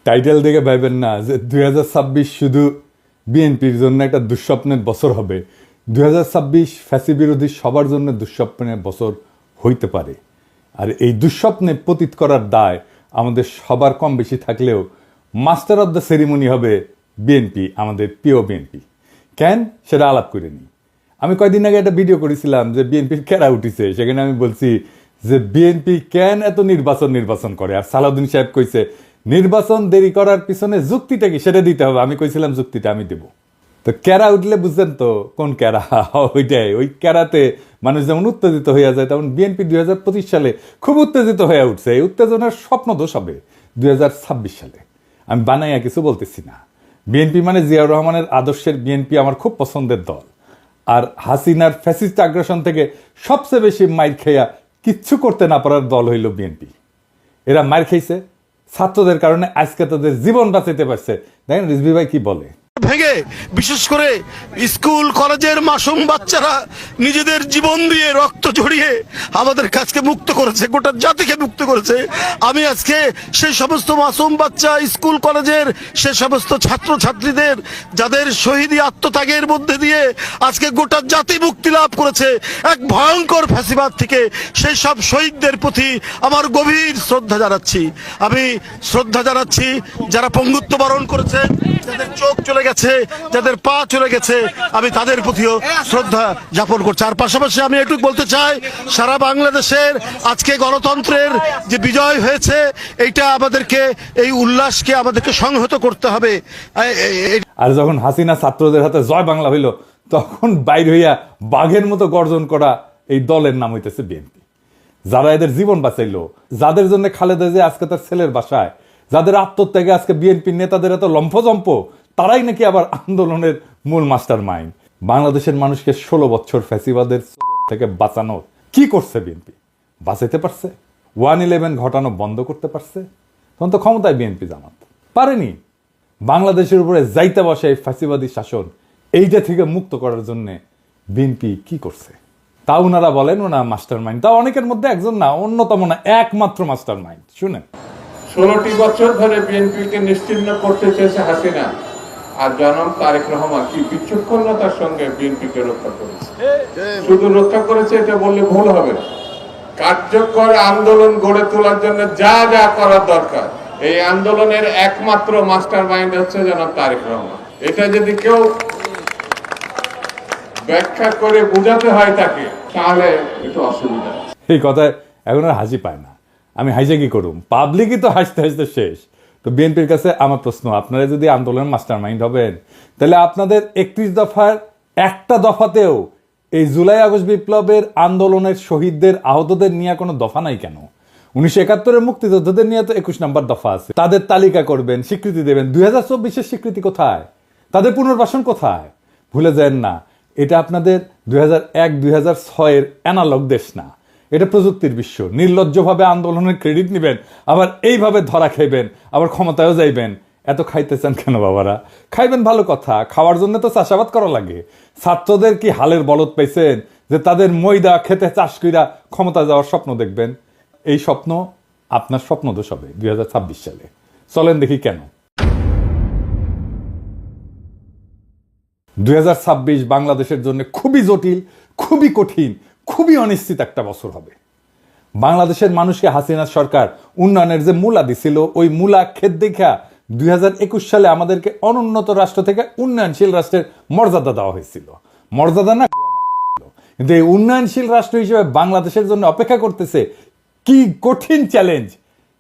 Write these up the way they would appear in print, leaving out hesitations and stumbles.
Title দেখে ভাইবেন না যে 2026 শুধু বিএনপির জন্য একটা দুঃস্বপ্নের বছর হবে। 2026 ফ্যাসি বিরোধী সবার জন্য দুঃস্বপ্নের বছর হইতে পারে। আর এই দুঃস্বপ্নে পতিত করার দায় আমাদের সবার কম বেশি থাকলেও মাস্টার অব দ্য সেরিমনি হবে বিএনপি, আমাদের প্রিয় বিএনপি। কেন সেটা আলাপ করে নিই। আমি কয়েকদিন আগে একটা ভিডিও করেছিলাম যে বিএনপির কেরা উঠিছে, সেখানে আমি বলছি যে বিএনপি কেন এত নির্বাচন করে। আর সালাউদ্দিন সাহেব কইছে নির্বাচন দেরি করার পিছনে যুক্তিটা কি সেটা দিতে হবে। আমি কইছিলাম যুক্তিটা আমি দেব। তো ক্যারা উঠলে বুঝছেন তো কোন ক্যারা, ওইটাই। ওই ক্যারাতে মানুষ যেমন উত্তেজিত হইয়া যায়, তেমন বিএনপি 2025 সালে খুব উত্তেজিত হয়ে উঠছে। এই উত্তেজনার স্বপ্ন দোষ হবে 2026 সালে। আমি বানাইয়া কিছু বলতেছি না। বিএনপি মানে জিয়াউর রহমানের আদর্শের বিএনপি আমার খুব পছন্দের দল। আর হাসিনার ফ্যাসিস্ট আগ্রাসন থেকে সবচেয়ে বেশি মাইর খেয়া কিচ্ছু করতে না পারার দল হইল বিএনপি। এরা মাইর খেয়েছে ছাত্রদের কারণে, আজকে তাদের জীবন বাঁচাইতে পারছে। দেখেন রিজভী ভাই কি বলে। ভেঙে বিশেষ করে স্কুল কলেজের মাসুম বাচ্চারা নিজেদের জীবন দিয়ে রক্ত ঝরিয়ে আমাদের কাছকে মুক্ত করেছে, গোটা জাতিকে মুক্ত করেছে। আমি আজকে সেই সমস্ত মাসুম বাচ্চা, স্কুল কলেজের সে সমস্ত ছাত্র ছাত্রীদের যাদের শহীদী আত্মত্যাগের মধ্যে দিয়ে আজকে গোটা জাতি মুক্তি লাভ করেছে এক ভয়ঙ্কর ফ্যাসিবাদ থেকে, সেই সব শহীদদের প্রতি আমার গভীর শ্রদ্ধা জানাচ্ছি। আমি শ্রদ্ধা জানাচ্ছি যারা পঙ্গুত্ব বরণ করেছে, যাদের চোখ চলে গেছে, যাদের পা চলে গেছে, আমি তাদের প্রতিও শ্রদ্ধা জ্ঞাপন করছি। আর পাশাপাশি আমি একটু বলতে চাই, সারা বাংলাদেশের আজকে গণতন্ত্রের যে বিজয় হয়েছে, এইটা আমাদেরকে, এই উল্লাসকে আমাদেরকে সংহত করতে হবে। আর যখন হাসিনা ছাত্রদের হাতে জয় বাংলা হইল, তখন বাইর হইয়া বাঘের মতো গর্জন করা এই দলের নাম হইতেছে বিএনপি। যারা এদের জীবন বাঁচাইলো, যাদের জন্য খালেদা জিয়া আজকে তার ছেলের বাসায়, যাদের আত্মত্যাগে আজকে বিএনপির নেতাদের এত লম্ফজম্প, তারাই নাকি আবার আন্দোলনের মূল মাস্টার মাইন্ড। বাংলাদেশের মানুষকে 16 বছর ফ্যাসিবাদের থেকে বাঁচানোর কি করছে বিএনপি? বাঁচাইতে পারছে? 1/11 ঘটানো বন্ধ করতে পারছে? তখন তো ক্ষমতায় বিএনপি জামাত পারেনি। বাংলাদেশের উপরে যাইতে বসে এই ফ্যাসিবাদী শাসন, এইটা থেকে মুক্ত করার জন্য বিএনপি কি করছে? তা ওনারা বলেন ওনা মাস্টার মাইন্ড। তা অনেকের মধ্যে একজন না, অন্যতম না, একমাত্র মাস্টার মাইন্ড। শুনেন, 16টি বছর ধরে বিএনপিকে নিশ্চিহ্ন করতে চেয়েছে হাসিনা, আর জনাব তারেক রহমান কি বিচক্ষণতার সঙ্গে বিএনপিকে রক্ষা করেছে। শুধু রক্ষা করেছে এটা বললে ভুল হবে। কার্যকর আন্দোলন গড়ে তোলার জন্য যা যা করার দরকার, এই আন্দোলনের একমাত্র মাস্টার মাইন্ড হচ্ছে জনাব তারেক রহমান। এটা যদি কেউ ব্যাখ্যা করে বোঝাতে হয় তাকে, তাহলে একটু অসুবিধা। এই কথায় এখন আর হাসি পায় না। আমি হাসে কি করুম? পাবলিকই তো হাসতে হাসতে শেষ। তো বিএনপির কাছে আমার প্রশ্ন, আপনারা যদি আন্দোলনের মাস্টার মাইন্ড হবেন, তাহলে আপনাদের 31 দফার একটা দফাতেও এই জুলাই আগস্ট বিপ্লবের আন্দোলনের শহীদদের, আহতদের নিয়ে কোনো দফা নাই কেন? 1971-এর মুক্তিযোদ্ধাদের নিয়ে তো 21 নম্বর দফা আছে। তাদের তালিকা করবেন, স্বীকৃতি দেবেন। 2024-এর স্বীকৃতি কোথায়? তাদের পুনর্বাসন কোথায়? ভুলে যান না, এটা আপনাদের 2001-2006-এর অ্যানালগ দেশ না, এটা প্রযুক্তির বিশ্ব। নির্লজ্জভাবে আন্দোলনের ক্রেডিট নেবেন, আবার এইভাবে ধরা খাইবেন, আবার ক্ষমতায়ও যাইবেন। এত খাইতে চান কেন বাবারা? খাইবেন ভালো কথা, খাওয়ার জন্য তো চাষাবাদ করা লাগে। ছাত্রদের কি হালের বলদ পাইছেন যে তাদের ময়দা খেতে চাষ কইরা ক্ষমতা যাওয়ার স্বপ্ন দেখবেন? এই স্বপ্ন আপনার স্বপ্ন দোষ হবে 2026 সালে। চলেন দেখি কেন। 2026 বাংলাদেশের জন্য খুবই জটিল, খুবই কঠিন, খুবই অনিশ্চিত একটা বছর হবে। বাংলাদেশের মানুষকে হাসিনা সরকার উন্নয়নের যে মূলা দিছিল, ওই মূলা ক্ষেত দেখা 2021 সালে আমাদেরকে অনুন্নত রাষ্ট্র থেকে উন্নয়নশীল রাষ্ট্রের মর্যাদা দেওয়া হয়েছিল। মর্যাদা না, কিন্তু এই উন্নয়নশীল রাষ্ট্র হিসেবে বাংলাদেশের জন্য অপেক্ষা করতেছে কি কঠিন চ্যালেঞ্জ।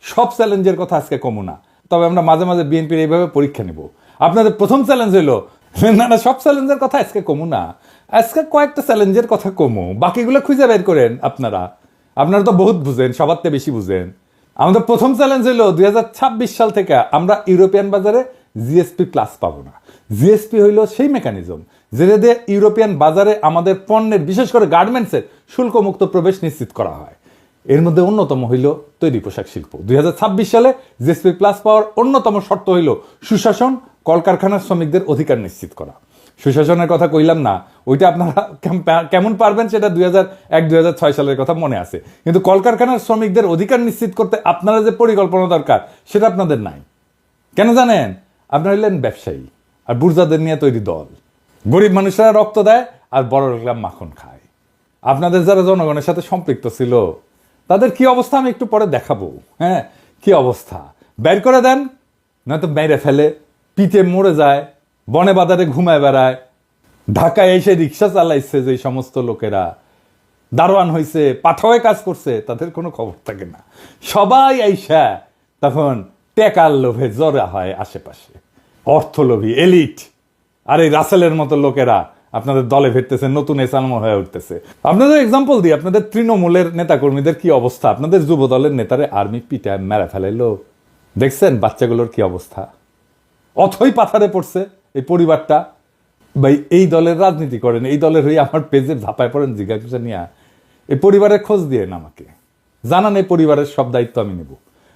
সব চ্যালেঞ্জের কথা আজকে কমু না, তবে আমরা মাঝে মাঝে বিএনপির এইভাবে পরীক্ষা নেব। আপনাদের প্রথম চ্যালেঞ্জ হইলো না, সব চ্যালেঞ্জের কথা আজকে কমু না, আজকে কয়েকটা চ্যালেঞ্জের কথা কমু, বাকিগুলো খুঁজে বের করেন। আপনারা তো বহুত বুঝেন, সবার থেকে বেশি বুঝেন। আমাদের প্রথম চ্যালেঞ্জ হলো 2026 সাল থেকে আমরা ইউরোপিয়ান বাজারে জিএসপি প্লাস পাবো না। জিএসপি হইল সেই মেকানিজম যেটা দিয়ে ইউরোপিয়ান বাজারে আমাদের পণ্যের, বিশেষ করে গার্মেন্টসের শুল্কমুক্ত প্রবেশ নিশ্চিত করা হয়। এর মধ্যে অন্যতম হইল তৈরি পোশাক শিল্প। 2026 সালে জিএসপি প্লাস পাওয়ার অন্যতম শর্ত হইল সুশাসন, কলকারখানার শ্রমিকদের অধিকার নিশ্চিত করা। সুশাসনের কথা কইলাম না, ওইটা আপনারা কেমন পারবেন সেটা 2001-2006 সালের কথা মনে আছে, কিন্তু কলকারখানার শ্রমিকদের অধিকার নিশ্চিত করতে আপনারা যে পরিকল্পনা দরকার সেটা আপনাদের নাই। কেন জানেন? আপনারা হইলেন ব্যবসায়ী আর বুর্জাদের নিয়ে তৈরি দল। গরিব মানুষরা রক্ত দেয় আর বড় লোকরা মাখন খায়। আপনাদের যারা জনগণের সাথে সম্পৃক্ত ছিল তাদের কি অবস্থা আমি একটু পরে দেখাবো। হ্যাঁ, কি অবস্থা, বের করে দেন, নয়তো মেরে ফেলে, পিঠে মরে যায়, বনে বাজারে ঘুমায় বেড়ায়। ঢাকায় এসে রিক্সা চালাইছে যে সমস্ত লোকেরা, দারোয়ান হয়েছে, পাঠাওয়ে কাজ করছে, তাদের কোনো খবর থাকে না। সবাই আইসা তখন টেকার লোভে জড়া হয় আশেপাশে, অর্থলোভী এলিট। আর এই রাসেলের মতো লোকেরা আপনাদের দলে ফিরতেছে, নতুন এসালমো হয়ে উঠতেছে। আপনাদের এক্সাম্পল দিই, আপনাদের তৃণমূলের নেতাকর্মীদের কি অবস্থা, আপনাদের যুব দলের নেতারে আর্মি পিটায় মেরে ফেলাইলো, দেখছেন বাচ্চাগুলোর কি অবস্থা। অথই পাথারে পড়ছে এই পরিবারটা। ভাই, এই দলের রাজনীতি করেন, এই দলের হয়ে আমার পেজে ঝাঁপায় পড়েন জিজ্ঞাসা নিয়ে, এই পরিবারের খোঁজ দিয়ে আমাকে জানান, এই পরিবারের সব দায়িত্ব আমি নেব।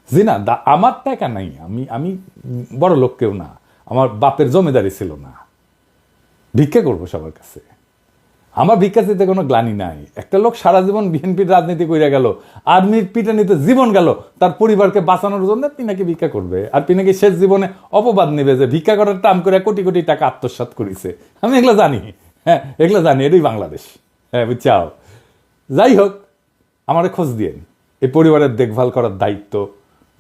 জি না, আমার টাকা নাই, আমি বড় লোক কেউ না, আমার বাপের জমিদারি ছিল না, ভিক্ষা করবো সবার কাছে। আমার ভিক্ষা দিতে কোনো গ্লানি নাই। একটা লোক সারা জীবন বিএনপির রাজনীতি কইরা গেল, আর্মির পিটানিতে জীবন গেল, তার পরিবারকে বাঁচানোর জন্য পিনাকি ভিক্ষা করবে, আর পিনাকি শেষ জীবনে অপবাদ নেবে যে ভিক্ষা করার টাম করে কোটি কোটি টাকা আত্মসাৎ করেছে। আমি এগুলো জানি, হ্যাঁ এগুলো জানি, এটাই বাংলাদেশ। হ্যাঁ বুঝছাও। যাই হোক, আমারে খোঁজ দিয়েন, এই পরিবারের দেখভাল করার দায়িত্ব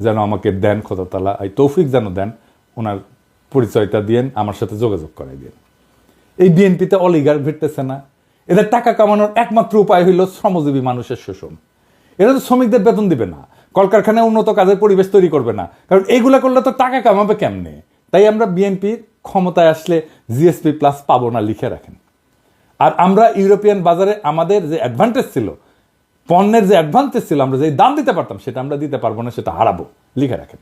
যেন আমাকে দেন খোদা তাআলা, এই তৌফিক যেন দেন, ওনার পরিচয়টা দিয়েন, আমার সাথে যোগাযোগ করাই দিন। এই বিএনপিতে অলিগার ভিড়তেছে না, এদের টাকা কামানোর একমাত্র উপায় হইল শ্রমজীবী মানুষের শোষণ। এরা তো শ্রমিকদের বেতন দিবে না, কলকারখানায় উন্নত কাজের পরিবেশ তৈরি করবে না, কারণ এইগুলা করলে তো টাকা কামাবে কেমনে। তাই আমরা বিএনপি ক্ষমতায় আসলে জিএসপি প্লাস পাবো না, লিখে রাখেন। আর আমরা ইউরোপিয়ান বাজারে আমাদের যে অ্যাডভান্টেজ ছিল, পণ্যের যে অ্যাডভান্টেজ ছিল, আমরা যে দাম দিতে পারতাম সেটা আমরা দিতে পারবো না, সেটা হারাবো, লিখে রাখেন।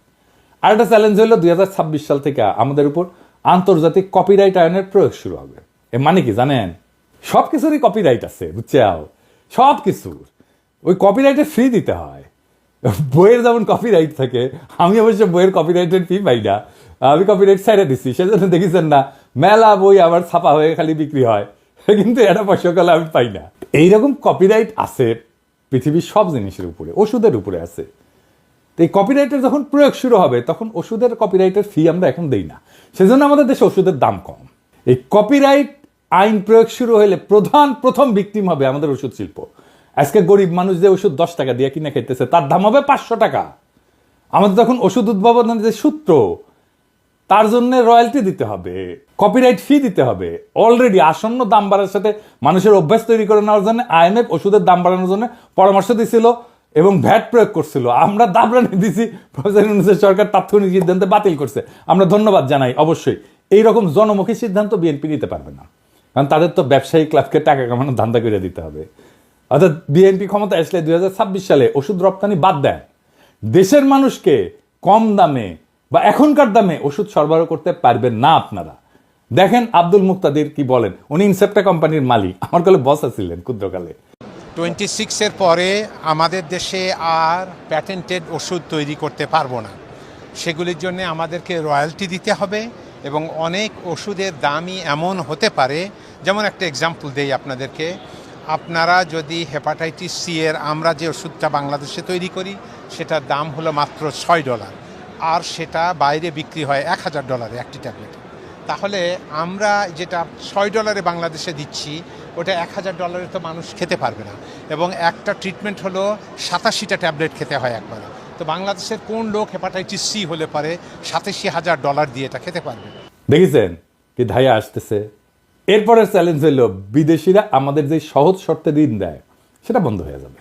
আর একটা চ্যালেঞ্জ হলো 2026 সাল থেকে আমাদের উপর আন্তর্জাতিক কপিরাইট আইনের প্রয়োগ শুরু হবে। এর মানে কি জানেন? সব কিছুরই কপিরাইট আছে, বুঝছাও, সব কিছুর। ওই কপিরাইটে ফি দিতে হয়। বইয়ের যেমন কপিরাইট থাকে, আমি অবশ্য বইয়ের কপিরাইটের ফি পাই না, আমি কপিরাইট ছেড়ে দিচ্ছি। সেজন্য দেখেছেন না মেলা বই আবার ছাপা হয়ে খালি বিক্রি হয়, কিন্তু এটা পয়সা কালে আমি পাই না। এইরকম কপিরাইট আছে পৃথিবীর সব জিনিসের উপরে, ওষুধের উপরে আছে। এই কপিরাইটের যখন প্রয়োগ শুরু হবে তখন ওষুধের কপিরাইটের ফি আমরা এখন দেই না, সেজন্য আমাদের দেশে ওষুধের দাম কম। এই কপিরাইট আইন প্রয়োগ শুরু হলে প্রথম ভিকটিম হবে আমাদের ওষুধ শিল্প। আজকে গরিব মানুষ যে ওষুধ 10 টাকা দিয়ে কিনে খাইতেছে, তার দাম হবে 500 টাকা। আমাদের তখন ওষুধ উদ্ভাবনের যে সূত্র, তার জন্য রয়্যালটি দিতে হবে, কপিরাইট ফি দিতে হবে। অলরেডি আসন্ন দাম বাড়ার সাথে মানুষের অভ্যাস তৈরি করে নেওয়ার জন্য আইএমএফ ওষুধের দাম বাড়ানোর জন্য পরামর্শ দিছিল এবং ভ্যাট প্রয়োগ করছিল। আমরা দাবরানি দিছি, প্রফেসর ইউনূসের সরকার তাৎক্ষণিক সিদ্ধান্তে বাতিল করছে। আমরা ধন্যবাদ জানাই। অবশ্যই এইরকম জনমুখী সিদ্ধান্ত বিএনপি নিতে পারবে না, কারণ তাদের তো ব্যবসায়ী ক্লাবকে টাকা কামানোর ধান্দা করে দিতে হবে। অর্থাৎ বিএনপি ক্ষমতা আসলে 2026 সালে ওষুধ রপ্তানি বাদ দেন, দেশের মানুষকে কম দামে বা এখনকার দামে ওষুধ সরবরাহ করতে পারবেন না আপনারা। দেখেন আব্দুল মুক্তাদির কি বলেন, উনি ইনসেপ্টা কোম্পানির মালিক, আমার কালে বস ছিলেন ক্ষুদ্রকালে। 26-এর পরে আমাদের দেশে আর প্যাটেন্টেড ওষুধ তৈরি করতে পারবো না। সেগুলির জন্য আমাদেরকে রয়্যালটি দিতে হবে এবং অনেক ওষুধের দামই এমন হতে পারে, যেমন একটা এক্সাম্পল দেই আপনাদেরকে। আপনারা যদি হেপাটাইটিস সি এর আমরা যে ওষুধটা বাংলাদেশে তৈরি করি সেটার দাম হলো মাত্র $6, আর সেটা বাইরে বিক্রি হয় $1000 একটি ট্যাবলেট। তাহলে আমরা যেটা $6 বাংলাদেশে দিচ্ছি, ওটা $1000 তো মানুষ খেতে পারবে না, এবং একটা ট্রিটমেন্ট হলো 87টা ট্যাবলেট খেতে হয় একবারে। তো বাংলাদেশের কোন লোক হেপাটাইটিস সি হলে পারে $87,000 দিয়ে এটা খেতে পারবে? দেখেছেন কি ধাইয়া আসতেছে। এরপরের চ্যালেঞ্জ হইল বিদেশিরা আমাদের যে সহজ শর্তে ঋণ দেয় সেটা বন্ধ হয়ে যাবে।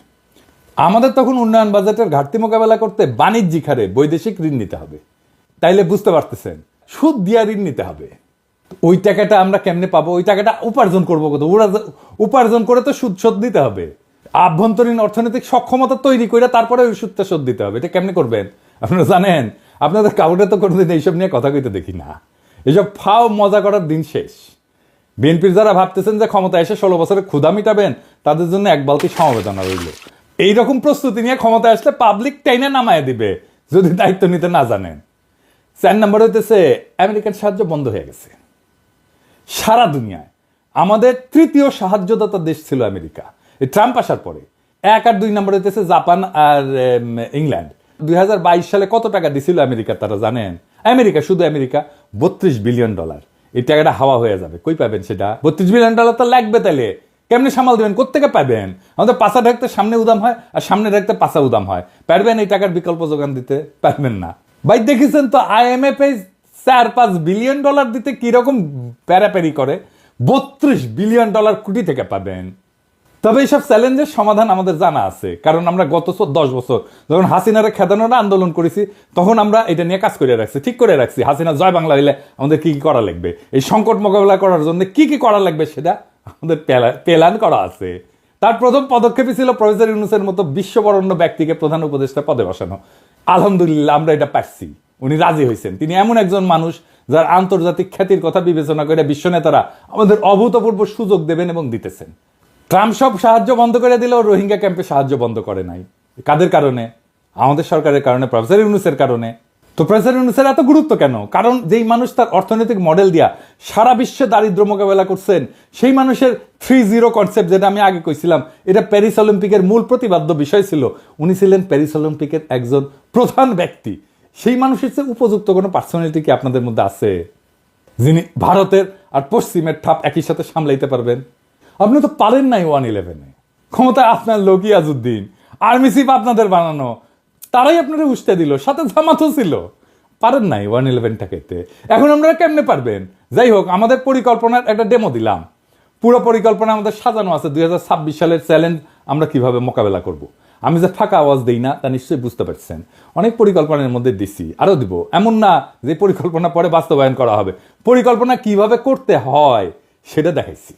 আমাদের তখন উন্নয়ন বাজেটের ঘাটতি মোকাবেলা করতে বাণিজ্যিক হারে বৈদেশিক ঋণ নিতে হবে। তাইলে বুঝতে পারতেছেন সুদ দিয়া ঋণ নিতে হবে। ওই টাকাটা আমরা কেমনে পাবো? ওই টাকাটা উপার্জন করবো কত? উপার্জন করে তো সুদ শোধ দিতে হবে। আভ্যন্তরীণ অর্থনৈতিক সক্ষমতা তৈরি করে তারপরে ওই সুদটা শোধ দিতে হবে। এটা কেমনে করবেন আপনারা জানেন? আপনাদের কাউকে তো কোনোদিন এইসব নিয়ে কথা কইতে দেখি না। এইসব ফাও মজা করার দিন শেষ। বিএনপির যারা ভাবতেছেন যে ক্ষমতা এসে 16 বছরে ক্ষুধা মিটাবেন, তাদের জন্য এক বালতি সমবেদনা রইল। এইরকম প্রস্তুতি নিয়ে ক্ষমতা আসলে পাবলিক টাইনে নামায় দিবে যদি দায়িত্ব নিতে না জানেন। 4 নম্বর হইতেছে আমেরিকান সাহায্য বন্ধ হয়ে গেছে সারা দুনিয়ায়। আমাদের তৃতীয় সাহায্যদাতা দেশ ছিল আমেরিকা এই ট্রাম্প আসার পরে। 1 আর 2 নম্বর হইতেছে জাপান আর ইংল্যান্ড। 2022 সালে কত টাকা দিছিল আমেরিকা তারা জানেন? আমেরিকা, শুধু আমেরিকা $32 বিলিয়ন। এই টাকাটা হাওয়া হয়ে যাবে, কই পাবেন সেটা? $32 বিলিয়ন তো লাগবে, তাহলে কেমনে সামাল দেবেন? কোত্থেকে পাবেন? আমাদের পাশা ঢাকতে সামনে উদাম হয়, আর সামনে ঢাকতে পাশা উদাম হয়। পারবেন এই টাকার বিকল্প যোগান দিতে? পারবেন না ভাই। দেখেছেন তো IMF $4-5 বিলিয়ন দিতে কিরকম প্যারাপ্যারি করে। $32 বিলিয়ন কোটি থেকে পাবেন। তবে এইসব চ্যালেঞ্জের সমাধান আমাদের জানা আছে, কারণ আমরা গত 10 বছর যখন হাসিনারে খেদানোর আন্দোলন করেছি, তখন আমরা এটা নিয়ে কাজ করে রাখছি, ঠিক করে রাখছি। হাসিনা জয় বাংলা হইলে আমাদের কি কি করা লাগবে, এই সংকট মোকাবেলা করার জন্য কি কি করা লাগবে, সেটা আমাদের প্ল্যান করা আছে। তার প্রথম পদক্ষেপই ছিল প্রফেসর ইউনূসের মতো বিশ্ববরণ্য ব্যক্তিকে প্রধান উপদেষ্টা পদে বসানো। আলহামদুলিল্লাহ আমরা এটা পারছি, উনি রাজি হয়েছেন। তিনি এমন একজন মানুষ যার আন্তর্জাতিক খ্যাতির কথা বিবেচনা করে বিশ্ব নেতারা আমাদের অভূতপূর্ব সুযোগ দেবেন এবং দিতেছেন। ট্রাম্প সব সাহায্য বন্ধ করে দিলেও রোহিঙ্গা ক্যাম্পে সাহায্য বন্ধ করে নাই। কাদের কারণে? আমাদের সরকারের কারণে, প্রফেসর ইউনূসের কারণে। তো প্রফেসর ইউনূসের এত গুরুত্ব কেন? কারণ যেই মানুষ তার অর্থনৈতিক মডেল দিয়া সারা বিশ্বে দারিদ্র মোকাবেলা করছেন, সেই মানুষের 3-0 কনসেপ্ট, যেটা আমি আগে কইছিলাম, এটা প্যারিস অলিম্পিকের মূল প্রতিপাদ্য বিষয় ছিল। উনি ছিলেন প্যারিস অলিম্পিকের একজন প্রধান ব্যক্তি। সেই মানুষের চেয়ে উপযুক্ত কোনো পার্সোনালিটি কি আপনাদের মধ্যে আছে, যিনি ভারতের আর পশ্চিমের ঠাপ একই সাথে সামলাইতে পারবেন? আপনি তো পারেন নাই 1-11-এ। ক্ষমতায় আপনার লোকই আজউদ্দিন, আর্মি চিফ আপনাদের বানানো, তারাই আপনারা উস্তে দিল, সাথে জামাতও ছিল। পারেন নাই 1-11টাকে। এখন আপনারা কেমনে পারবেন? যাই হোক, আমাদের পরিকল্পনার একটা ডেমো দিলাম। পুরো পরিকল্পনা আমাদের সাজানো আছে। 2026 সালের চ্যালেঞ্জ আমরা কিভাবে মোকাবেলা করব। আমি যে ফাঁকা আওয়াজ দিই না, তা নিশ্চয়ই বুঝতে পারছেন। অনেক পরিকল্পনার মধ্যে দিছি, আরো দিব। এমন না যে পরিকল্পনা পরে বাস্তবায়ন করা হবে। পরিকল্পনা কিভাবে করতে হয় সেটা দেখাইছি।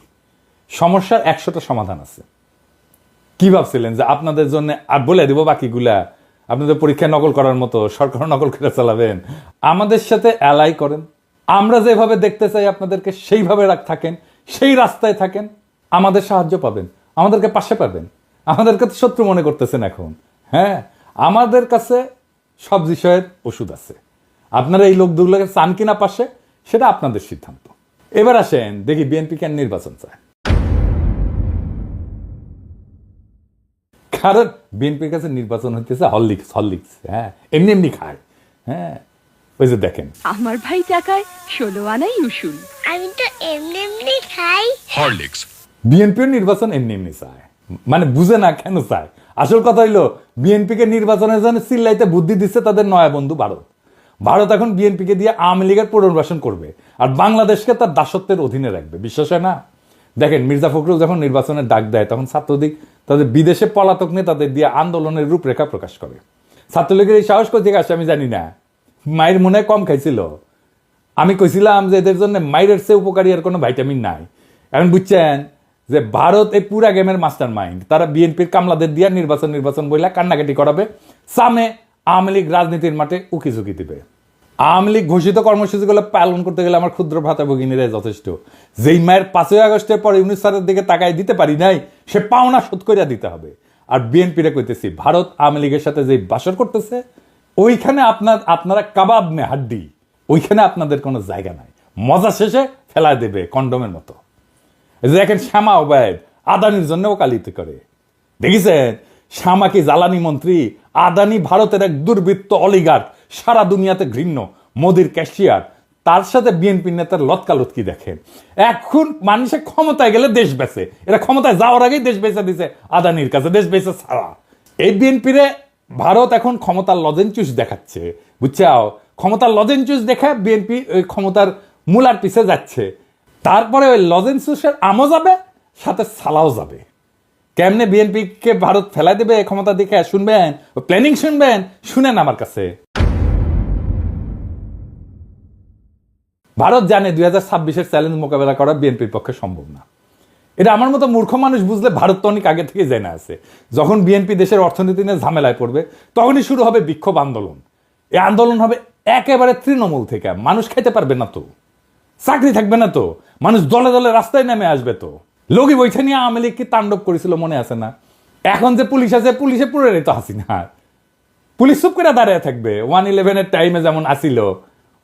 সমস্যার 100টা সমাধান আছে। কি ভাবছিলেন যে আপনাদের জন্য আর বলে দিব বাকিগুলা? আপনাদের পরীক্ষায় নকল করার মতো সরকার নকল করে চালাবেন? আমাদের সাথে অ্যালাই করেন। আমরা যেভাবে দেখতে চাই আপনাদেরকে সেইভাবে থাকেন, সেই রাস্তায় থাকেন, আমাদের সাহায্য পাবেন, আমাদেরকে পাশে পাবেন। আমাদেরকে তো শত্রু মনে করতেছেন এখন। হ্যাঁ, আমাদের কাছে সব বিষয়ের ওষুধ আছে। আপনারা এই লোকগুলোকে চান কিনা পাশে, সেটা আপনাদের সিদ্ধান্ত। এবার আসেন দেখি বিএনপি কেন নির্বাচন চায়। কারণ বিএনপির কাছে নির্বাচন হইতেছে হরলিক্স। হ্যাঁ, এমনি এমনি খায়। হ্যাঁ, ওই যে দেখেন, আমার ভাই টাকায় 16 আনাই উসুল। আমি তো এমনি এমনি খাই। হরলিক্স। বিএনপির নির্বাচন এমনি এমনি চায়, মানে বুঝে না কেন চায়। আসল কথা হইলো, বিএনপিকে নির্বাচনের জন্য চিল্লাইতে বুদ্ধি দিচ্ছে তাদের নয়া বন্ধু ভারত। ভারত এখন বিএনপিকে দিয়ে আওয়ামী লীগের পুনর্বাসন করবে, আর বাংলাদেশকে তার দাসত্বের অধীনে রাখবে। বিশ্বাস হয় না? দেখেন, মির্জা ফখরুল যখন নির্বাচনের ডাক দেয়, তখন ছাত্রলীগ তাদের বিদেশে পলাতক নেতাদের দিয়ে আন্দোলনের রূপরেখা প্রকাশ করে। ছাত্রলীগের এই সাহস কোথা থেকে আসে আমি জানি না। মায়ের মনে কম খাইছিল। আমি কইছিলাম যে এদের জন্য মায়ের চেয়ে উপকারী আর কোনো ভাইটামিন নাই। এখন বুঝছেন যে ভারত এই পুরা গেমের মাস্টার মাইন্ড। তারা বিএনপির কামলাদের দিয়ে নির্বাচন বইলা কান্নাকাটি করাবে, সামনে আওয়ামী লীগ রাজনীতির মাঠে উকি ঝুঁকি দিবে। আওয়ামী লীগ ঘোষিত কর্মসূচিগুলো পালন করতে গেলে আমার ক্ষুদ্র ভ্রাতা ভগিনীরাই যথেষ্ট। যেই মায়ের 5ই আগস্টের পরে ইউনূস স্যারের দিকে তাকায় দিতে পারি নাই, সে পাওনা শোধ করিয়া দিতে হবে। আর বিএনপিরে কইতেছি, ভারত আওয়ামী লীগের সাথে যে বাসর করতেছে, ওইখানে আপনারা কাবাব মে হাড্ডি, ওইখানে আপনাদের কোনো জায়গা নাই। মজা শেষে ফেলায় দেবে কন্ডমের মতো। দেখেন, শ্যামা ওবায়দ আদানির জন্য ওকালতি করে। দেখেছেন, শ্যামা কি জ্বালানি মন্ত্রী? আদানি ভারতের এক দুর্বৃত্ত অলিগার্ক, সারা দুনিয়াতে ঘৃণ্য, মোদির ক্যাশিয়ার। তার সাথে বিএনপি নেতার লতকালতকি দেখেন। এখন মানুষের ক্ষমতায় গেলে দেশ বেচে, এরা ক্ষমতায় যাওয়ার আগেই দেশ বেচে দিছে আদানির কাছে, দেশ বেচে ছাড়া। এই বিএনপিরে ভারত এখন ক্ষমতার লজেনচুস দেখাচ্ছে, বুঝছাও? ক্ষমতার লজেনচুস দেখা বিএনপি ওই ক্ষমতার মূলার পিছে যাচ্ছে। তারপরে ওই লজেনচুসের আমও যাবে, সাথে সালাও যাবে। কেমনে বিএনপিকে ভারত ফেলাই দেবে ক্ষমতা দেখে শুনবেন, প্ল্যানিং শুনবেন, শুনেন আমার কাছে। ভারত জানে 2026-এর চ্যালেঞ্জ মোকাবেলা করা বিএনপির পক্ষে সম্ভব না। এটা আমার মতো মূর্খ মানুষ বুঝলে ভারত তো অনেক আগে থেকে জেনে আছে। যখন বিএনপি দেশের অর্থনীতি নিয়ে ঝামেলায় পড়বে, তখনই শুরু হবে বিক্ষোভ আন্দোলন। এই আন্দোলন হবে একেবারে তৃণমূল থেকে। মানুষ খাইতে পারবে না তো, চাকরি থাকবে না তো, মানুষ দলে দলে রাস্তায় নেমে আসবে তো। লোকই বইটা নিয়ে আওয়ামী লীগ কি তাণ্ডব করেছিল মনে আছে না? এখন যে পুলিশ আছে, পুলিশে পুরে রেত হাসিনা। পুলিশ চুপ করে দাঁড়িয়ে থাকবে। 1-11-এর টাইমে যেমন আসিল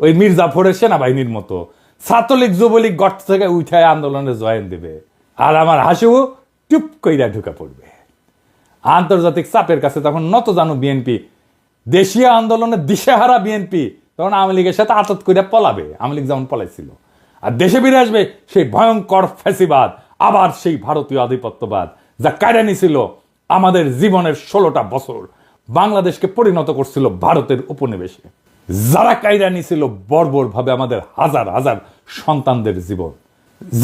ওই মীর জাফরের সেনাবাহিনীর মতো, ছাত্রলীগ যুবলীগ গর্ত থেকে উঠায় আন্দোলনে জয়েন দেবে, আর আমার হাসিও টুপ কইরা ঢুকে পড়বে। আন্তর্জাতিক চাপের কাছে তখন নত জানো বিএনপি। দেশীয় আন্দোলনে দিশেহারা বিএনপি তখন আওয়ামী লীগের সাথে আতত করে পলাবে, আওয়ামী লীগ যেমন পলাইছিল। আর দেশে ফিরে আসবে সেই ভয়ঙ্কর ফ্যাসিবাদ, আবার সেই ভারতীয় আধিপত্যবাদ যা কায়রা নিছিল আমাদের জীবনের 16টা বছর, বাংলাদেশকে পরিণত করছিল ভারতের উপনিবেশে। যারা কায়রা নিছিল বর্বর ভাবে আমাদের হাজার হাজার সন্তানদের জীবন,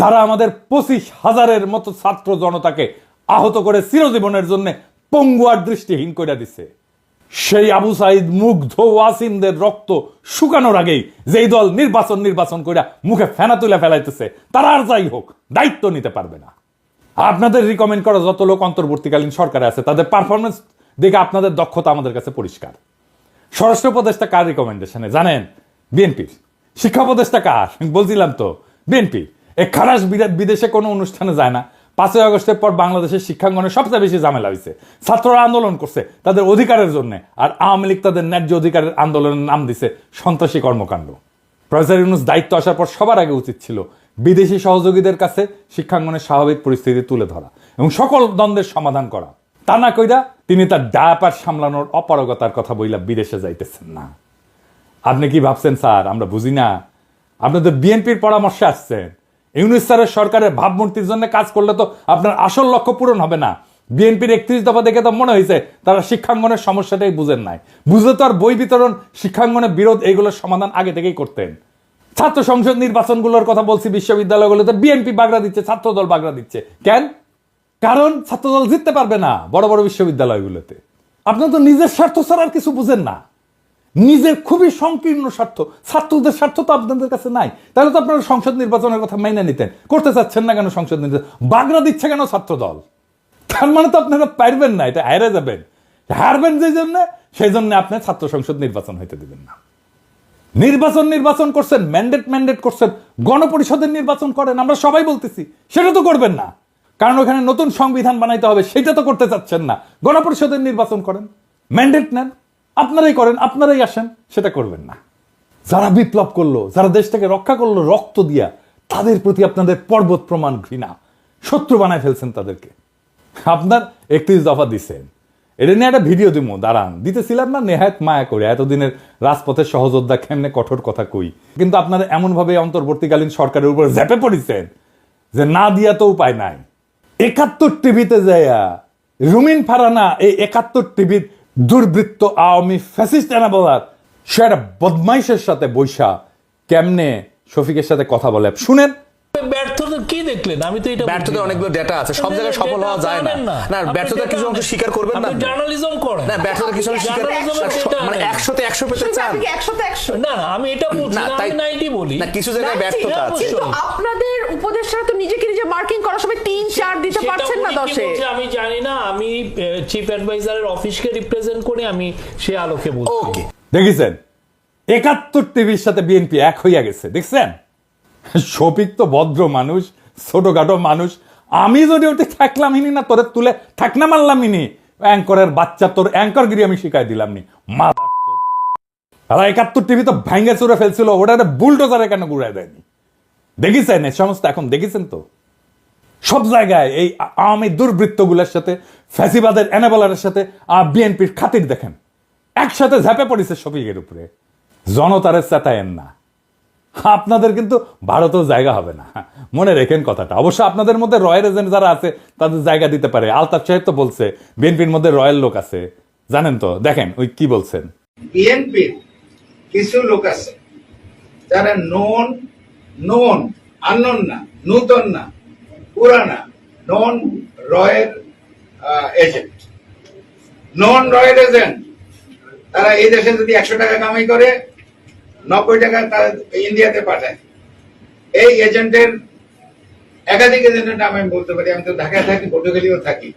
যারা আমাদের 25,000-এর মতো ছাত্র জনতাকে আহত করে চিরজীবনের জন্য পঙ্গু আর দৃষ্টিহীন করে দিছে, সেই আবু সাইদ মুগ্ধ ওয়াসিমদের রক্ত শুকানোর আগেই যেই দল নির্বাচন করে মুখে ফেনা তুলে ফেলাইতেছে, তারা আর যাই হোক দায়িত্ব নিতে পারবে না। আপনাদের রিকমেন্ড করা যত লোক অন্তর্বর্তীকালীন সরকারে আছে তাদের পারফরমেন্স দেখে আপনাদের দক্ষতা আমাদের কাছে পরিষ্কার। স্বরাষ্ট্র উপদেষ্টা কার রিকমেন্ডেশনে জানেন? বিএনপির। শিক্ষা উপদেষ্টা কার? বলছিলাম তো, বিএনপি। এই খারাস বিদেশে কোনো অনুষ্ঠানে যায় না। 5ই আগস্টের পর বাংলাদেশের শিক্ষাঙ্গনে সবচেয়ে বেশি ঝামেলা হয়েছে, ছাত্ররা আন্দোলন করছে তাদের অধিকারের জন্য, আর আওয়ামী লীগ তাদের ন্যায্য অধিকারের আন্দোলনের নাম দিছে সন্ত্রাসী কর্মকাণ্ড। প্রফেসর ইউনূস দায়িত্ব আসার পর সবার আগে উচিত ছিল বিদেশি সহযোগীদের কাছে শিক্ষাঙ্গনের স্বাভাবিক পরিস্থিতি তুলে ধরা এবং সকল দ্বন্দ্বের সমাধান করা। তা না কইরা তিনি তার ডায়াপার সামলানোর অপারগতার কথা বইলা বিদেশে যাইতেছেন না। আপনি কি ভাবছেন স্যার আমরা বুঝি না? আপনি তো বিএনপির পরামর্শে আসছেন। ইউনূস স্যারের সরকারের ভাবমূর্তির জন্য কাজ করলে তো আপনার আসল লক্ষ্য পূরণ হবে না। বিএনপির 31 দফা দেখে তো মনে হয়েছে তারা শিক্ষাঙ্গনের সমস্যাটাই বুঝেন নাই। বুঝলে তো আর বই বিতরণ, শিক্ষাঙ্গনের বিরোধ এইগুলোর সমাধান আগে থেকেই করতেন। ছাত্র সংসদ নির্বাচনগুলোর কথা বলছি, বিশ্ববিদ্যালয়গুলোতে বিএনপি বাগড়া দিচ্ছে, ছাত্রদল বাগড়া দিচ্ছে। কেন? কারণ ছাত্রদল জিততে পারবে না বড় বড় বিশ্ববিদ্যালয়গুলোতে। আপনার তো নিজের স্বার্থ ছাড়া আর কিছু বুঝেন না, নিজের খুবই সংকীর্ণ স্বার্থ। ছাত্রদের স্বার্থ তো আপনাদের কাছে নাই, তাহলে তো আপনারা সংসদ নির্বাচনের কথা মেনে নিতেন। করতে চাচ্ছেন না কেন সংসদ নির্বাচন? বাগড়া দিচ্ছে কেন ছাত্রদল? তার মানে তো আপনারা পারবেন না, এটা হারে যাবেন। হারবেন যে জন্য, সেই জন্য আপনি ছাত্র সংসদ নির্বাচন হইতে দিবেন না। নির্বাচন করছেন, ম্যান্ডেট করছেন, গণপরিষদের নির্বাচন করেন, আমরা সবাই বলতেছি। সেটা তো করবেন না, কারণ ওখানে নতুন সংবিধান বানাইতে হবে, সেটা তো করতে চাচ্ছেন না। গণপরিষদের নির্বাচন করেন, ম্যান্ডেট নেন, আপনারাই করেন, আপনারাই আসেন, সেটা করবেন না। যারা বিপ্লব করলো, যারা দেশটাকে রক্ষা করলো রক্ত দিয়া, তাদের প্রতি আপনাদের পর্বত প্রমাণ ঘৃণা, শত্রু বানায় ফেলছেন তাদেরকে। আপনার 31 দফা দিচ্ছেন, এটা নিয়ে একটা ভিডিও দিব, দাঁড়ান। দিতেছিলাম না নেহায়ত মায়া করে, এতদিনের রাজপথের সহযোদ্ধা কেমনে কঠোর কথা কই। কিন্তু আপনারা এমনভাবে অন্তর্বর্তীকালীন সরকারের উপর ঝেপে পড়েছেন যে না দিয়া তো উপায় নাই। 71 টিভিতে যাইয়া রুমিন ফারানা এই 71 টিভির দুর্বৃত্ত আওয়ামী ফ্যাসিস্ট এনাবলার সে একটা বদমাইশের সাথে বৈশা কেমনে শফিকের সাথে কথা বলে শুনেন। ব্যর্থতা কি দেখলেন? আমি তো এটা ব্যর্থতার অনেকগুলো ডেটা আছে, সব জায়গায় সফল হওয়া যায় না। না, ব্যর্থতার কিছু অংশ স্বীকার করবেন না, জার্নালিজম করেন না ব্যর্থতার কিছু অংশ স্বীকার, মানে 100-তে 100 পেতে চান। না আমি এটা বলছি না, আমি 90 বলি না, কিছু জায়গায় ব্যর্থতা আছে। কিন্তু আপনাদের উপদেষ্টারা তো নিজেকে নিজে মার্কিং করার সময় 3-4 দিতে পারছেন না 10-এ। আমি জানি না, আমি চিফ অ্যাডভাইজারের অফিসকে রিপ্রেজেন্ট করে আমি সে আলোকে বলছি। ওকে, দেখেছেন 71 টিভির সাথে বিএনপি এক হইয়া গেছে, দেখছেন? শফিক তো ভদ্র মানুষ, ছোটখাটো মানুষ। আমি যদি ওটা থাকলামই না, তোরে তুলে থাকনা মারলামই, অ্যাঙ্করের বাচ্চা, তোর অ্যাঙ্করগিরি আমি শিখাই দিলাম নি। 71 টিভি তো ভাঙ্গে চুরে ফেলছিল, ওটা বুলডোজারে কেন ঘুরাই দেয়নি? দেখেছেন এই সমস্ত? এখন দেখেছেন তো সব জায়গায় এই আওয়ামী দুর্বৃত্তগুলোর সাথে, ফ্যাসিবাদের এনাবলারের সাথে বিএনপির খাতির দেখেন, একসাথে ঝাঁপে পড়েছে শফিকের উপরে। জনতারে চেতায়েন না, আপনাদের কিন্তু ভারতেও জায়গা হবে না, মনে রেখেন কথাটা। অবশ্য আপনাদের মধ্যে রয়্যাল এজেন্ট যারা আছে তাদের জায়গা দিতে পারে। আলতাফ সাহেব তো বলছে বিএনপির মধ্যে রয়্যাল লোক আছে, জানেন তো? দেখেন ওই কি বলছেন। বিএনপির কিছু লোক আছে যারা নন আননোন না, নূতন না, পুরানা, নন রয়্যাল এজেন্ট। নন রয়্যাল এজেন্ট তারা এই দেশে যদি 100 টাকা কামাই করে 90 টাকা তারা ইন্ডিয়াতে পাঠায়। এই এজেন্টের একাধিক এজেন্টের নাম আমি বলতে পারি। আমি তো ঢাকায় থাকি, পটুয়াখালীও থাকি,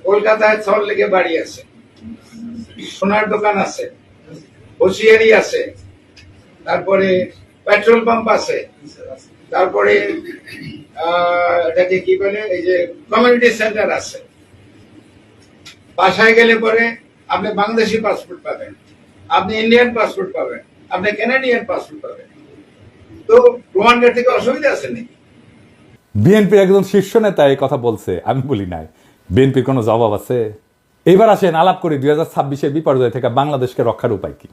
কলকাতায় সল্টলেকে বাড়ি আছে, সোনার দোকান আছে, হোসিয়ারি আছে, তারপরে পেট্রোল পাম্প আছে, তারপরে এটাকে কি বলে, এই যে কমিউনিটি সেন্টার আছে। বাসায় গেলে পরে আপনি বাংলাদেশি পাসপোর্ট পাবেন, আপনি ইন্ডিয়ান পাসপোর্ট পাবেন, আপনি কানাডিয়ান পাসপোর্ট পাবেন। তো প্রমাণের থেকে অসুবিধা আছে নাকি? বিএনপির একজন শীর্ষ নেতা এই কথা বলছে, আমি বলি নাই। বিএনপির কোনো জবাব আছে? এবার আসেন আলাপ করি 2026-এর বিপর্যয় থেকে বাংলাদেশকে রক্ষার উপায় কি।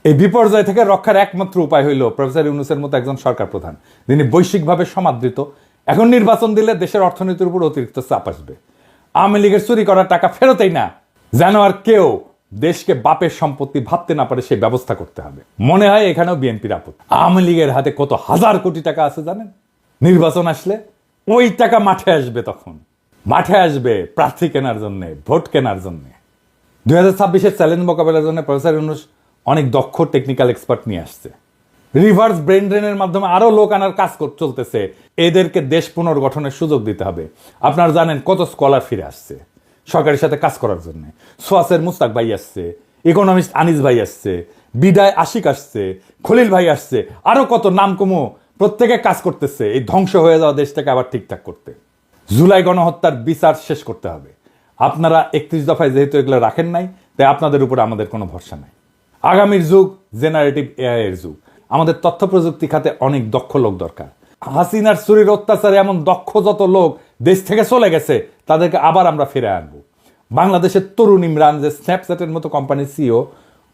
এই বিপর্যয় থেকে রক্ষার একমাত্র উপায় হইল প্রফেসর ইউনূসের মতো একজন সরকার প্রধান, যিনি বৈশ্বিকভাবে সমাদৃত। এখন নির্বাচন দিলে দেশের অর্থনীতির উপর অতিরিক্ত চাপ আসবে। আওয়ামী লীগের চুরি করার টাকা ফেরতেই না, যেন আর কেউ দেশকে বাপের সম্পত্তি ভাবতে না পারে সেই ব্যবস্থা করতে হবে। মনে হয় এখানেও বিএনপির আপত্তি। আওয়ামী লীগের হাতে কত হাজার কোটি টাকা আছে জানেন? নির্বাচন আসলে ওই টাকা মাঠে আসবে, তখন মাঠে আসবে প্রার্থী কেনার জন্য, ভোট কেনার জন্য। 2026-এর চ্যালেঞ্জ মোকাবেলার জন্য প্রফেসর ইউনূস অনেক দক্ষ টেকনিক্যাল এক্সপার্ট নিয়ে আসছে। রিভার্স ব্রেন ড্রেনের মাধ্যমে আরো লোক আনার কাজ চলতেছে। এদেরকে দেশ পুনর্গঠনের সুযোগ দিতে হবে। আপনারা জানেন কত স্কলার ফিরে আসছে সরকারের সাথে কাজ করার জন্য। সোয়াসের মুস্তাক ভাই আসছে, ইকোনমিস্ট আনিস ভাই আসছে, বিদায় আশিক আসছে, খলিল ভাই আসছে, আরো কত নাম কমো প্রত্যেকে কাজ করতেছে এই ধ্বংস হয়ে যাওয়া দেশটাকে আবার ঠিকঠাক করতে। জুলাই গণহত্যার বিচার শেষ করতে হবে। আপনারা 31 দফায় যেহেতু এগুলো রাখেন নাই, তাই আপনাদের উপরে আমাদের কোনো ভরসা নাই। আগামীর যুগ জেনারেটিভ এআই এর যুগ। আমাদের তথ্য প্রযুক্তি খাতে অনেক দক্ষ লোক দরকার। হাসিনার চুরির অত্যাচারে এমন দক্ষ যত লোক দেশ থেকে চলে গেছে তাদেরকে আবার আমরা ফিরে আনবো। বাংলাদেশের তরুণ ইমরান, যে স্ন্যাপচ্যাটের মতো কোম্পানির সিইও,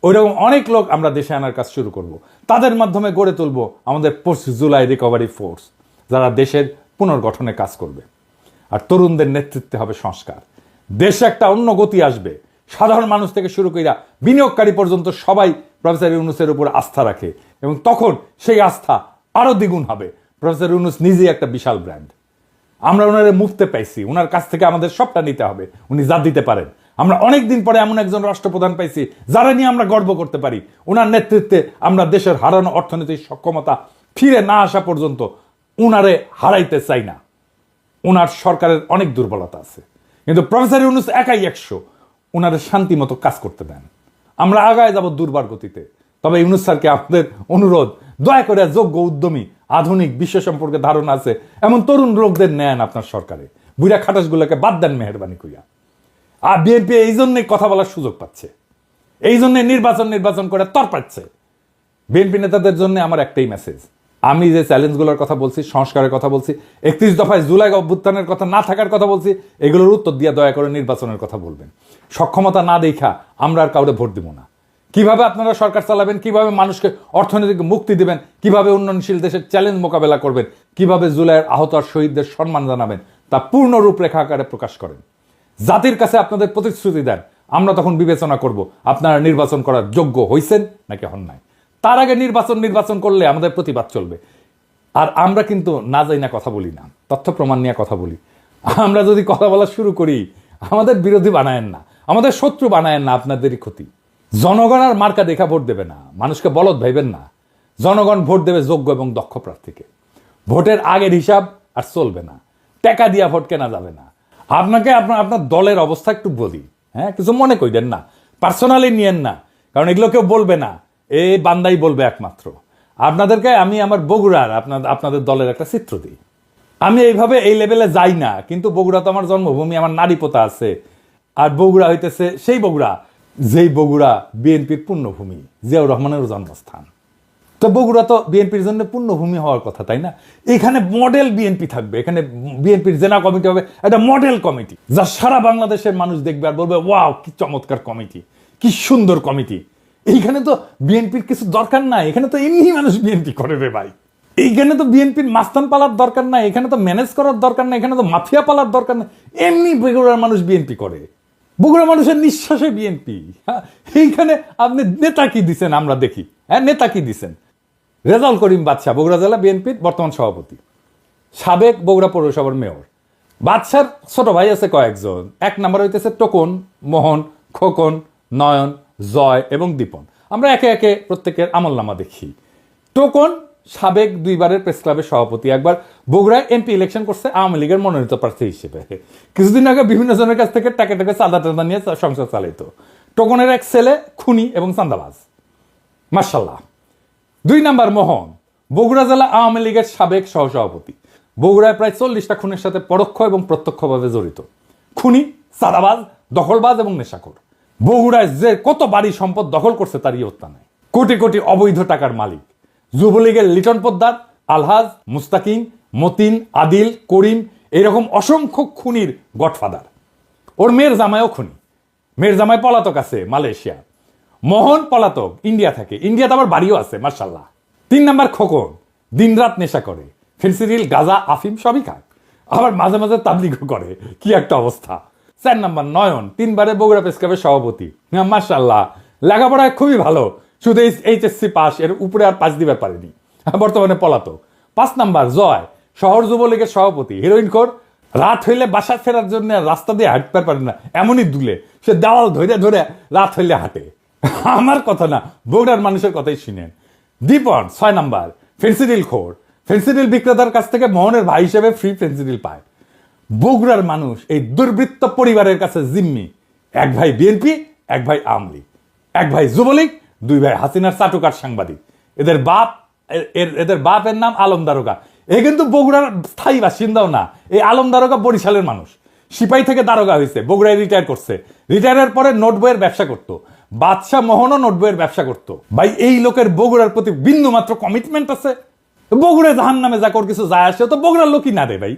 ওইরকম অনেক লোক আমরা দেশে আনার কাজ শুরু করব। তাদের মাধ্যমে গড়ে তুলবো আমাদের পোস্ট জুলাই রিকভারি ফোর্স, যারা দেশের পুনর্গঠনে কাজ করবে। আর তরুণদের নেতৃত্বে হবে সংস্কার। দেশে একটা অন্য গতি আসবে। সাধারণ মানুষ থেকে শুরু কইরা বিনিয়োগকারী পর্যন্ত সবাই প্রফেসর ইউনূসের উপর আস্থা রাখে, এবং তখন সেই আস্থা আরো দ্বিগুণ হবে। প্রফেসর ইউনূস নিজেই একটা বিশাল ব্র্যান্ড। আমরা ওনারে মুক্তে পাইছি, ওনার কাছ থেকে আমাদের সবটা নিতে হবে। উনি যা দিতে পারেন। আমরা অনেকদিন পরে এমন একজন রাষ্ট্রপ্রধান পাইছি যারা নিয়ে আমরা গর্ব করতে পারি। ওনার নেতৃত্বে আমরা দেশের হারানো অর্থনৈতিক সক্ষমতা ফিরে না আসা পর্যন্ত উনারে হারাইতে চাই না। ওনার সরকারের অনেক দুর্বলতা আছে, কিন্তু প্রফেসর ইউনূস একাই 100। ওনারে শান্তি মতো কাজ করতে দেন, আমরা আগায় যাব দুর্বার গতিতে। তবে ইউনূস স্যারকে আমাদের অনুরোধ, দয়া করে যোগ্য, উদ্যমী, আধুনিক, বিশ্ব সম্পর্কে ধারণা আছে এমন তরুণ লোকদের নেন আপনার সরকারে। বুড়া খাটাসগুলোকে বাদ দেন মেহরবানি কইয়া। আর বিএনপি এই জন্যই কথা বলার সুযোগ পাচ্ছে, এই জন্য নির্বাচন করে তর পাচ্ছে। বিএনপি নেতাদের জন্য আমার একটাই মেসেজ, আমি যে চ্যালেঞ্জগুলোর কথা বলছি, সংস্কারের কথা বলছি, 31 দফায় জুলাই অভ্যুত্থানের কথা না থাকার কথা বলছি, এগুলোর উত্তর দিয়ে দয়া করে নির্বাচনের কথা বলবেন। সক্ষমতা না দেখা আমরা আর কাউরে ভোট দিব না। কিভাবে আপনারা সরকার চালাবেন, কিভাবে মানুষকে অর্থনৈতিক মুক্তি দিবেন, কিভাবে উন্নয়নশীল দেশের চ্যালেঞ্জ মোকাবেলা করবেন, কিভাবে জুলাইয়ের আহত আর শহীদদের সম্মান জানাবেন, তা পূর্ণ রূপরেখা আকারে প্রকাশ করেন। জাতির কাছে আপনাদের প্রতিশ্রুতি দেন। আমরা তখন বিবেচনা করব আপনারা নির্বাচন করার যোগ্য হইছেন নাকি হন নাই। তার আগে নির্বাচন করলে আমাদের প্রতিবাদ চলবে। আর আমরা কিন্তু না যাই না কথা বলি না, তথ্য প্রমাণ নিয়ে কথা বলি। আমরা যদি কথা বলা শুরু করি, আমাদের বিরোধী বানায়েন না, আমাদের শত্রু বানায়েন না, আপনাদেরই ক্ষতি। জনগণ আর মার্কা দেখা ভোট দেবে না, মানুষকে বলদ ভাইবেন না। জনগণ ভোট দেবে যোগ্য এবং দক্ষ প্রার্থীকে। ভোটের আগের হিসাব আর চলবে না, টাকা দিয়া ভোট কেনা যাবে না। আপনাকে আপনার দলের অবস্থা একটু বলি, হ্যাঁ, কিছু মনে কইদেন না, পার্সোনালি নিয়েন না, কারণ এগুলো কেউ বলবে না, এই বান্দাই বলবে একমাত্র। আপনাদেরকে আমি আমার বগুড়ার আপনাদের দলের একটা চিত্র দিই। আমি এইভাবে এই লেভেলে যাই না, কিন্তু বগুড়া তো আমার জন্মভূমি, আমার নারী পোতা আছে। আর বগুড়া হইতেছে সেই বগুড়া যেই বগুড়া বিএনপির পুণ্যভূমি, জিয়াউর রহমানের জন্মস্থান। তো বগুড়া তো বিএনপির জন্য পুণ্যভূমি হওয়ার কথা, তাই না? এখানে মডেল বিএনপি থাকবে, এখানে বিএনপির জেলা কমিটি হবে একটা মডেল কমিটি, যা সারা বাংলাদেশের মানুষ দেখবে আর বলবে ওয়াও কি চমৎকার কমিটি, কি সুন্দর কমিটি। এইখানে তো বিএনপির কিছু দরকার নাই, এখানে তো এমনি মানুষ বিএনপি করে রে ভাই। এইখানে তো বিএনপির মাস্তান পালার দরকার নাই, এখানে তো ম্যানেজ করার দরকার নাই, এখানে তো মাফিয়া পালার দরকার নাই। এমনি বগুড়ার মানুষ বিএনপি করে, বগুড়া মানুষের নিঃশ্বাসে বিএনপি। হ্যাঁ, এইখানে আপনি নেতা কি দিচ্ছেন আমরা দেখি, হ্যাঁ, নেতা কি দিচ্ছেন? রেজাউল করিম বাদশা বগুড়া জেলা বিএনপির বর্তমান সভাপতি, সাবেক বগুড়া পৌরসভার মেয়র। বাদশার ছোট ভাই আছে কয়েকজন। 1 নম্বর হইতেছে টোকন, মোহন, খোকন, নয়ন, জয় এবং দীপন। আমরা একে একে প্রত্যেকের আমলনামা দেখি। টোকন সাবেক 2 বারের প্রেস ক্লাবের সভাপতি, একবার বগুড়ায় এমপি ইলেকশন করছে আওয়ামী লীগের মনোনীত প্রার্থী হিসেবে। কিছুদিন আগে বিভিন্ন জনের কাছ থেকে টাকা চাঁদা নিয়ে সংসার চালাইতো। টোকনের এক ছেলে খুনি এবং চাঁদাবাজ, মার্শাল্লাহ। 2 নম্বর মোহন, বগুড়া জেলা আওয়ামী লীগের সাবেক সহসভাপতি, বগুড়ায় প্রায় 40টা খুনের সাথে পরোক্ষ এবং প্রত্যক্ষভাবে জড়িত। খুনি, চাঁদাবাজ, দখলবাজ এবং নেশাখোর। বগুড়ায় যে কত বাড়ি সম্পদ দখল করছে তার ইয়ত্তা নাই। কোটি কোটি অবৈধ টাকার মালিক। যুবলীগের লিটন পোদ্দার, আলহাজ, মুস্তাকিম, মতিন, আদিল, করিম, এরকম অসংখ্য খুনির গডফাদার। ওর মেয়ের জামাইও খুনি, মেয়ের জামাই পলাতক আছে মালয়েশিয়া। মোহন পলাতক, ইন্ডিয়া থাকে, ইন্ডিয়াতে আবার বাড়িও আছে মার্শাল্লাহ। 3 নাম্বার খোকন, দিনরাত নেশা করে, ফেন্সিডিল, গাঁজা, আফিম সবই খায়, আবার মাঝে মাঝে তাবলিগও করে, কি একটা অবস্থা। 4 নাম্বার নয়ন, 3 বারে বগুড়া প্রেস ক্লাবের সভাপতি, মার্শাল্লাহ, লেখাপড়ায় খুবই ভালো, শুধু এইচএসসি পাস, এর উপরে আর পাস দিবার পারেনি, বর্তমানে পলাতক। 5 নাম্বার জয়, শহর যুবলীগের সভাপতি, হিরোইন খোর, রাত হইলে বাসা ফেরার জন্য রাস্তা দিয়ে হাঁটতে পারে না, এমনই দুলে, সে দেওয়াল ধরে ধরে রাত হইলে হাঁটে। আমার কথা না, বগুড়ার মানুষের কথাই শুনেন। দীপন 6 নাম্বার, ফেন্সিডিল খোর, ফেন্সিডিল বিক্রেতার কাছ থেকে মোহনের ভাই হিসেবে ফ্রি ফেন্সিডিল পায়। বগুড়ার মানুষ এই দুর্বৃত্ত পরিবারের কাছে জিম্মি, 1 ভাই বিএনপি, 1 ভাই আওয়ামী লীগ, 1 ভাই যুবলীগ, 2 ভাই হাসিনার চাটুকার সাংবাদিক। এদের বাপের নাম আলম দারোগা। এ কিন্তু বগুড়ার স্থায়ী বাসিন্দাও না, এই আলম দারোগা বরিশালের মানুষ, সিপাহী থেকে দারোগা হয়েছে, বগুড়ায় রিটায়ার করছে, রিটায়ারের পরে নোট বইয়ের ব্যবসা করতো, বাদশাহ মোহনও নোট বইয়ের ব্যবসা করতো। ভাই এই লোকের বগুড়ার প্রতি বিন্দু মাত্র কমিটমেন্ট আছে? বগুড়া জাহান নামে যা কর কিছু যায় আসে, তো বগুড়ার লোকই না রে ভাই।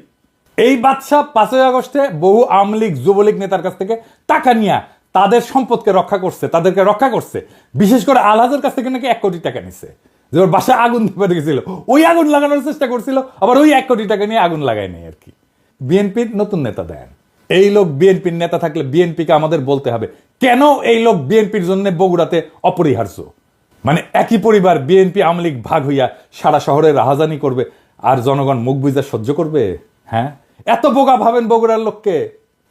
এই বাদশাহ 5ই আগস্টে বহু আওয়ামী লীগ যুবলীগ নেতার কাছ থেকে টাকা নিয়ে তাদের সম্পদকে রক্ষা করছে, তাদেরকে রক্ষা করছে। বিশেষ করে আলহাজের কাছ থেকে নাকি 1 কোটি টাকা নিছে, যে ওর বাসায় আগুন ধরে গেছিল, ওই আগুন লাগানোর চেষ্টা করছিল, আবার ওই 1 কোটি টাকা নিয়ে আগুন লাগায় নেই আর কি। বিএনপির নতুন নেতা দেন, এই লোক বিএনপির নেতা থাকলে বিএনপিকে আমাদের বলতে হবে কেন এই লোক বিএনপির জন্য বগুড়াতে অপরিহার্য। মানে একই পরিবার বিএনপি আওয়ামী লীগ ভাগ হইয়া সারা শহরে রাহাজানি করবে, আর জনগণ মুখ বুঝা সহ্য করবে? হ্যাঁ, এত বোকা ভাবেন বগুড়ার লোককে?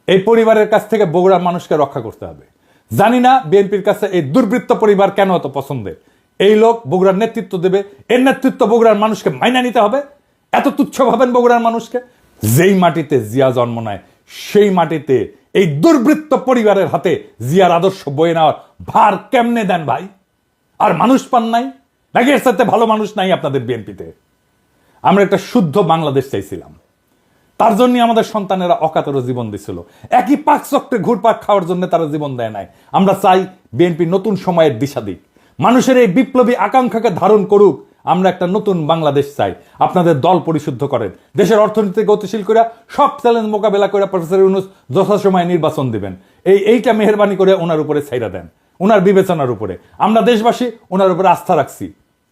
এই পরিবারের কাছ থেকে বগুড়ার মানুষকে রক্ষা করতে হবে। জানি না বিএনপির কাছে এই দুর্বৃত্ত পরিবার কেন এত পছন্দের। এই লোক বগুড়ার নেতৃত্ব দেবে, এর নেতৃত্ব বগুড়ার মানুষকে মাইনা নিতে হবে। এত তুচ্ছ ভাবেন বগুড়ার মানুষকে? যেই মাটিতে জিয়া জন্ম নেয় সেই মাটিতে এই দুর্বৃত্ত পরিবারের হাতে জিয়ার আদর্শ বয়ে নেওয়ার ভার কেমনে দেন ভাই? আর মানুষ পান নাই নাকি? এর সাথে ভালো মানুষ নাই আপনাদের বিএনপিতে? আমরা একটা শুদ্ধ বাংলাদেশ চাইছিলাম, তার জন্য আমাদের সন্তানেরা অকাতর জীবন দিছিল। একই পাক চক্রে ঘুরপাক খাওয়ার জন্য তারা জীবন দেয় নাই। আমরা চাই বিএনপি নতুন সময়ের দিশা দিক, মানুষের এই বিপ্লবী আকাঙ্ক্ষাকে ধারণ করুক। আমরা একটা নতুন বাংলাদেশ চাই। আপনাদের দল পরিশুদ্ধ করেন, দেশের অর্থনীতি গতিশীল করে সব চ্যালেঞ্জ মোকাবেলা করে প্রফেসর ইউনূস যথাসময়ে নির্বাচন দিবেন। এইটা মেহেরবানি করে ওনার উপরে ছাইরা দেন, ওনার বিবেচনার উপরে। আমরা দেশবাসী ওনার উপরে আস্থা রাখছি,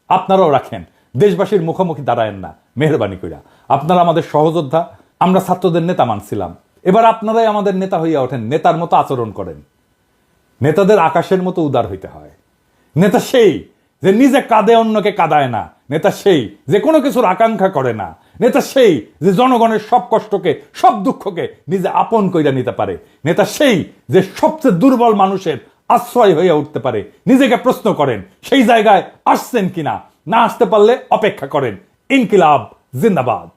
আপনারাও রাখেন। দেশবাসীর মুখোমুখি দাঁড়ায়েন না মেহেরবানি কইরা। আপনারা আমাদের সহযোদ্ধা, আমরা ছাত্রদের নেতা মানছিলাম, এবার আপনারাই আমাদের নেতা হইয়া ওঠেন, নেতার মতো আচরণ করেন। নেতাদের আকাশের মতো উদার হইতে হয়। নেতা সেই যে নিজে কাঁদে অন্যকে কাঁদায় না, নেতা সেই যে কোনো কিছুর আকাঙ্ক্ষা করে না, নেতা সেই যে জনগণের সব কষ্টকে সব দুঃখকে নিজে আপন কইরা নিতে পারে, নেতা সেই যে সবচেয়ে দুর্বল মানুষের আশ্রয় হইয়া উঠতে পারে। নিজেকে প্রশ্ন করেন সেই জায়গায় আসছেন কিনা, না আসতে পারলে অপেক্ষা করেন। ইনকিলাব জিন্দাবাদ।